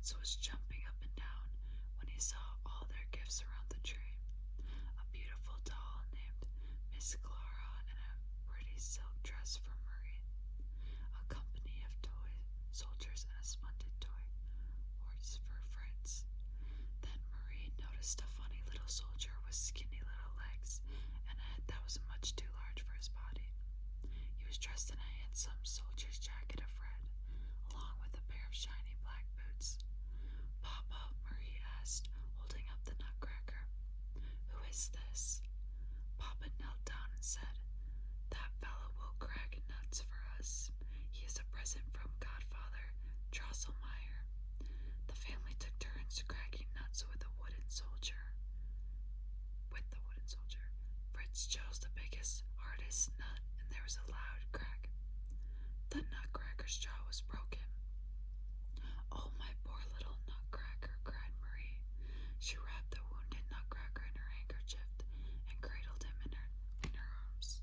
Fritz was jumping up and down when he saw all their gifts around the tree. A beautiful doll named Miss Clara and a pretty silk dress for Marie, a company of toy soldiers and a splendid toy horse for Fritz. Then Marie noticed a funny little soldier with skinny little legs and a head that was much too large for his body. He was dressed in a handsome soldier's jacket of red, along with a pair of shiny black boots. Papa, Marie asked, holding up the nutcracker. Who is this? Papa knelt down and said, That fellow will crack nuts for us. He is a present from Godfather Drosselmeyer. The family took turns cracking nuts with the wooden soldier. Fritz chose the biggest, hardest nut, and there was a loud crack. The nutcracker's jaw was broken. Oh, my poor little nutcracker, cried Marie. She wrapped the wounded nutcracker in her handkerchief and cradled him in her arms.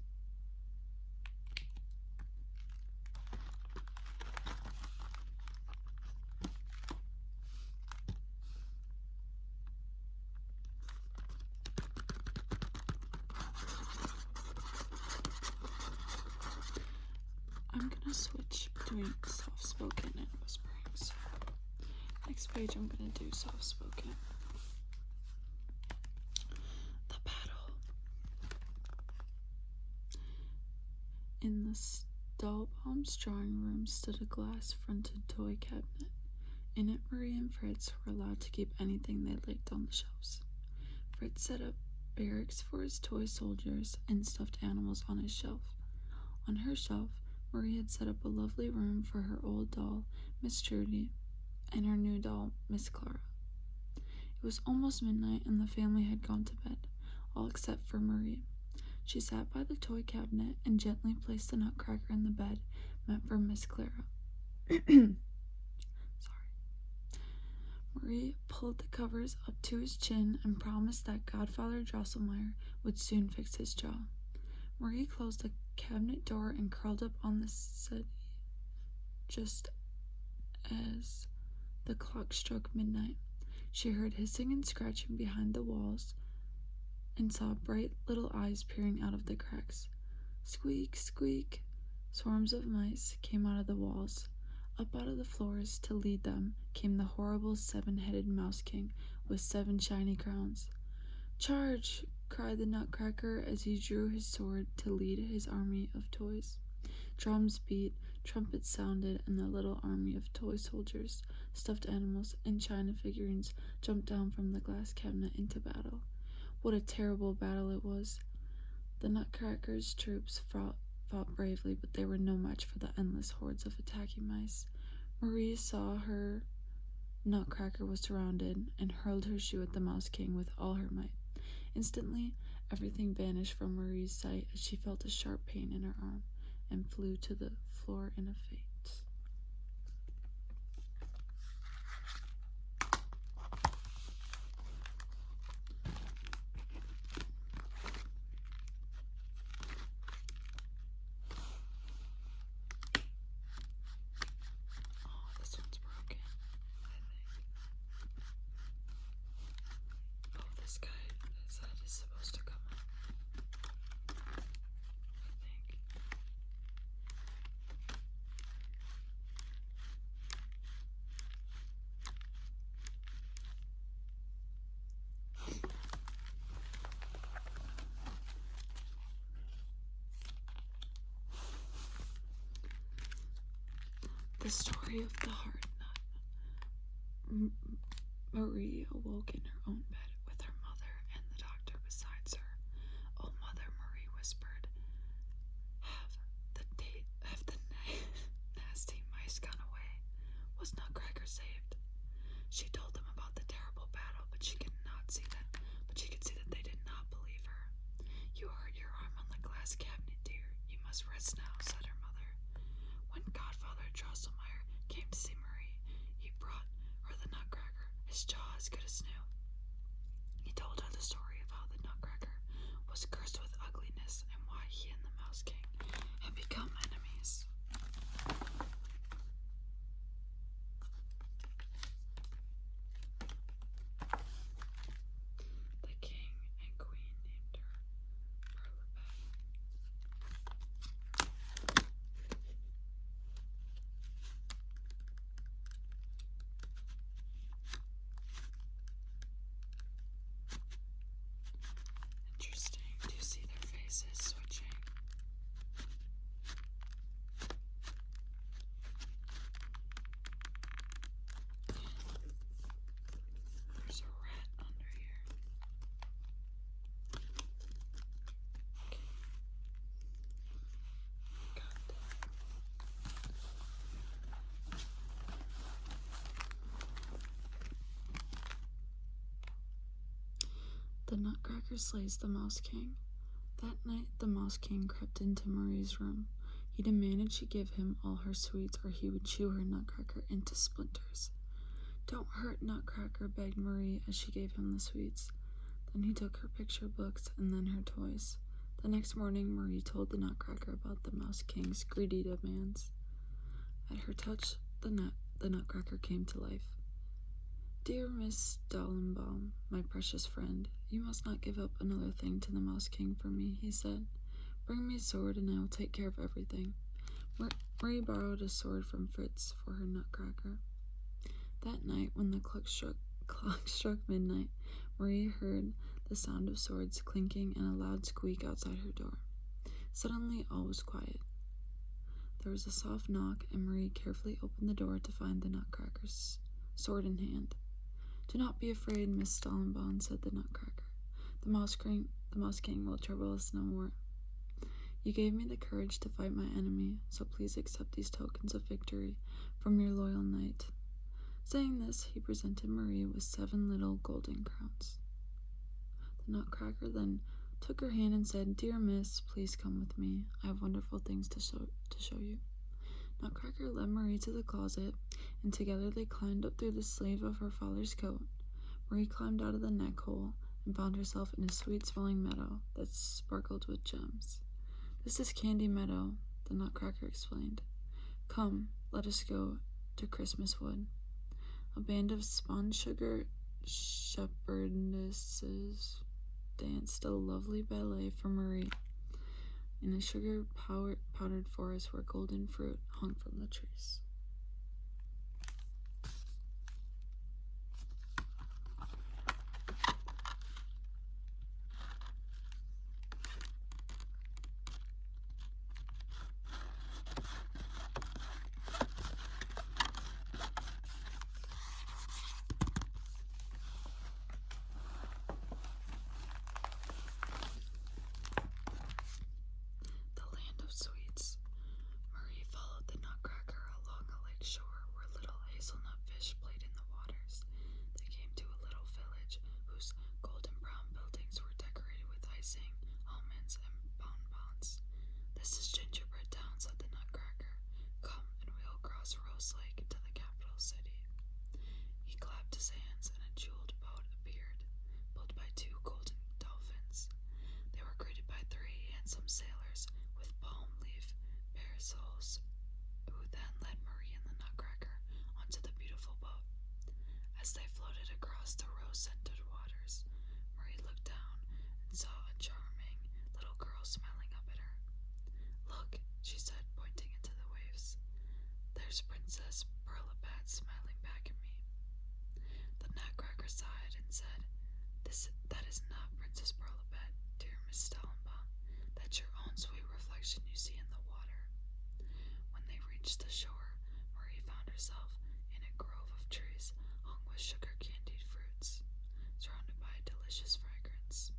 I'm gonna switch between soft-spoken and whispering, so next page I'm gonna do soft-spoken. The battle. In the Stahlbaum's drawing room stood a glass-fronted toy cabinet. In it, Marie and Fritz were allowed to keep anything they liked on the shelves. Fritz set up barracks for his toy soldiers and stuffed animals on his shelf. On her shelf, Marie had set up a lovely room for her old doll, Miss Trudy, and her new doll, Miss Clara. It was almost midnight, and the family had gone to bed, all except for Marie. She sat by the toy cabinet and gently placed the nutcracker in the bed meant for Miss Clara. Marie pulled the covers up to his chin and promised that Godfather Drosselmeyer would soon fix his jaw. Marie closed the cabinet door and curled up on the settee just as the clock struck midnight. She heard hissing and scratching behind the walls and saw bright little eyes peering out of the cracks. Squeak, squeak. Swarms of mice came out of the walls. Up out of the floors to lead them came the horrible 7-headed Mouse King with 7 shiny crowns. Charge! Cried the nutcracker as he drew his sword to lead his army of toys. Drums beat, trumpets sounded, and the little army of toy soldiers, stuffed animals, and china figurines jumped down from the glass cabinet into battle. What a terrible battle it was! The nutcracker's troops fought bravely, but they were no match for the endless hordes of attacking mice. Marie saw her nutcracker was surrounded and hurled her shoe at the Mouse King with all her might. Instantly, everything vanished from Marie's sight as she felt a sharp pain in her arm and flew to the floor in a faint. Oh, this one's broken, I think. Oh, this guy, his head is supposed to come up, I think. The story of the hard nut. Marie awoke in her own bed with her mother and the doctor besides her. Oh, Mother, Marie whispered, have the nasty mice gone away? Was Nutcracker saved? She told them about the terrible battle, but she could see that they did not believe her. You hurt your arm on the glass cabinet, dear. You must rest now, said her mother. When Godfather Drosselmeyer came to see Marie, he brought her the nutcracker, his jaw as good as new. He told her the story of how the nutcracker was cursed with ugliness and why he and the Mouse King had become enemies. The Nutcracker slays the Mouse King. That night, the Mouse King crept into Marie's room. He demanded she give him all her sweets or he would chew her Nutcracker into splinters. "Don't hurt Nutcracker," begged Marie as she gave him the sweets. Then he took her picture books and then her toys. The next morning, Marie told the Nutcracker about the Mouse King's greedy demands. At her touch, the Nutcracker came to life. "Dear Miss Dollenbaum, my precious friend, you must not give up another thing to the Mouse King for me," he said. "Bring me a sword and I will take care of everything." Marie borrowed a sword from Fritz for her Nutcracker. That night, when the clock struck midnight, Marie heard the sound of swords clinking and a loud squeak outside her door. Suddenly, all was quiet. There was a soft knock, and Marie carefully opened the door to find the Nutcracker's sword in hand. "Do not be afraid, Miss Dollenbaum," said the Nutcracker. The Mouse King will trouble us no more. You gave me the courage to fight my enemy, so please accept these tokens of victory from your loyal knight." Saying this, he presented Marie with 7 little golden crowns. The Nutcracker then took her hand and said, "Dear Miss, please come with me. I have wonderful things to show you." Nutcracker led Marie to the closet, and together they climbed up through the sleeve of her father's coat. Marie climbed out of the neck hole and found herself in a sweet-smelling meadow that sparkled with gems. "This is Candy Meadow," the Nutcracker explained. "Come, let us go to Christmas Wood." A band of sponge sugar shepherdesses danced a lovely ballet for Marie in a sugar-powdered forest where golden fruit hung from the trees. Sweets. Marie followed the Nutcracker along a lake shore where little hazelnut fish played in the waters. They came to a little village whose golden brown buildings were decorated with icing, almonds, and bonbons. "This is Gingerbread Town," said the Nutcracker. "Come and we'll cross Rose Lake to the capital city." He clapped his hands and a jeweled boat appeared, pulled by 2 golden dolphins. They were greeted by 3 handsome sailors with palm leaf parasols, who then led Marie and the Nutcracker onto the beautiful boat. As they floated across the rose-scented waters, Marie looked down and saw a charming little girl smiling up at her. "Look," she said, pointing into the waves. "There's Princess Perlipat smiling back at me." The Nutcracker sighed and said, "That is not Princess Perlipat, dear Miss Dollenbaum. That's your own sweet reflection you see in the water." When they reached the shore, Marie found herself in a grove of trees hung with sugar-candied fruits, surrounded by a delicious fragrance.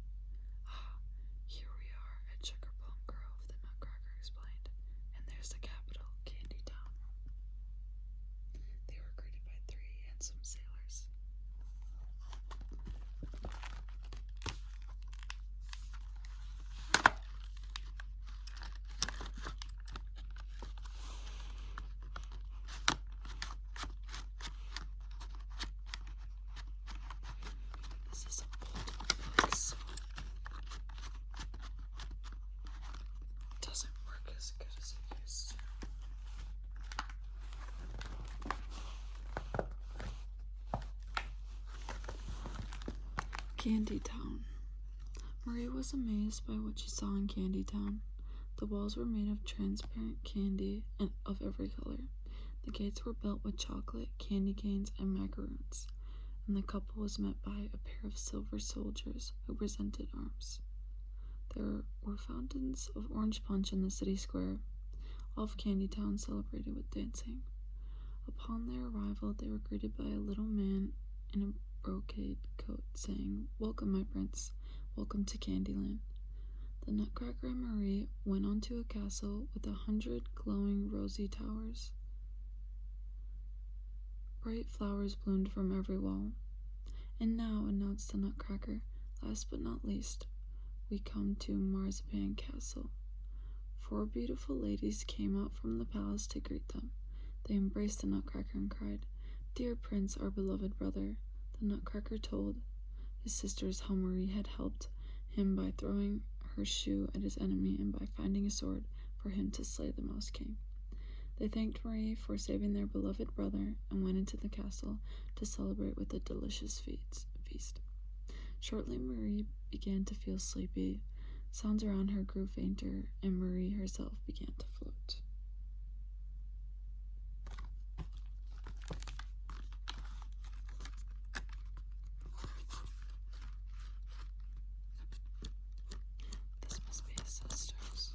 "Ah, here we are at Sugar Plum Grove," the Nutcracker explained, "and there's the capital, Candy Town." They were greeted by 3 handsome sailors. This is a old place. It doesn't work as good as it used to. Candy Town. Marie was amazed by what she saw in Candy Town. The walls were made of transparent candy and of every color. The gates were built with chocolate, candy canes, and macaroons, and the couple was met by a pair of silver soldiers who presented arms. There were fountains of orange punch in the city square. All of Candy Town celebrated with dancing. Upon their arrival, they were greeted by a little man in a brocade coat, saying, "Welcome, my prince. Welcome to Candyland." The Nutcracker and Marie went on to a castle with 100 glowing rosy towers. Bright flowers bloomed from every wall. "And now," announced the Nutcracker, Last but not least, we come to Marzipan Castle. 4 beautiful ladies came out from the palace to greet them. They embraced the Nutcracker and cried, "Dear Prince, our beloved brother." The Nutcracker told his sisters how Marie had helped him by throwing her shoe at his enemy and by finding a sword for him to slay the Mouse King. They thanked Marie for saving their beloved brother and went into the castle to celebrate with a delicious feast. Shortly, Marie began to feel sleepy. Sounds around her grew fainter, and Marie herself began to float. This must be his sisters.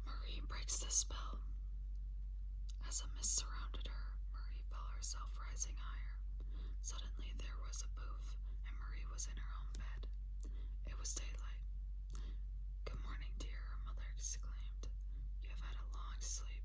Marie breaks the spell. As a mist surrounded her, Marie felt herself rising higher. Suddenly there was a poof, and Marie was in her own bed. It was daylight. "Good morning, dear," her mother exclaimed. "You have had a long sleep.